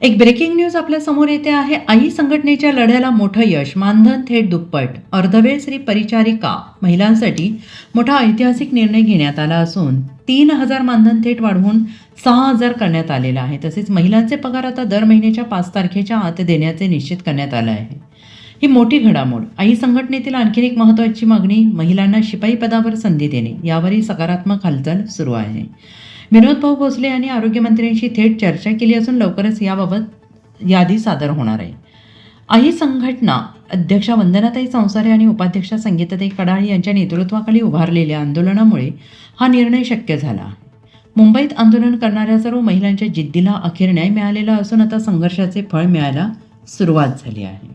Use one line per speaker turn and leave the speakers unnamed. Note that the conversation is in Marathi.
एक ब्रेकिंग न्यूज आपल्या समोर येते आहे. आई संघटनेच्या लढ्याला मोठं यश, मानधन थेट दुप्पट. अर्धवेळ श्री परिचारिका महिलांसाठी मोठा ऐतिहासिक निर्णय घेण्यात आला असून 3,000 मानधन थेट वाढवून 6,000 करण्यात आलेलं आहे. तसेच महिलांचे पगार आता दर महिन्याच्या 5 तारखेच्या आत देण्याचे निश्चित करण्यात आलं आहे. ही मोठी घडामोड. आई संघटनेतील आणखी एक महत्त्वाची मागणी, महिलांना शिपाई पदावर संधी देणे, यावरही सकारात्मक हालचाल सुरू आहे. विनोद भाऊ भोसले यांनी आरोग्यमंत्र्यांशी थेट चर्चा केली असून लवकरच याबाबत यादी सादर होणार आहे. आई संघटना अध्यक्षा वंदनाताई संसारे आणि उपाध्यक्षा संगीताताई कडाळे यांच्या नेतृत्वाखाली उभारलेल्या आंदोलनामुळे हा निर्णय शक्य झाला. मुंबईत आंदोलन करणाऱ्या सर्व महिलांच्या जिद्दीला अखेर न्याय मिळालेला असून आता संघर्षाचे फळ मिळायला सुरुवात झाली आहे.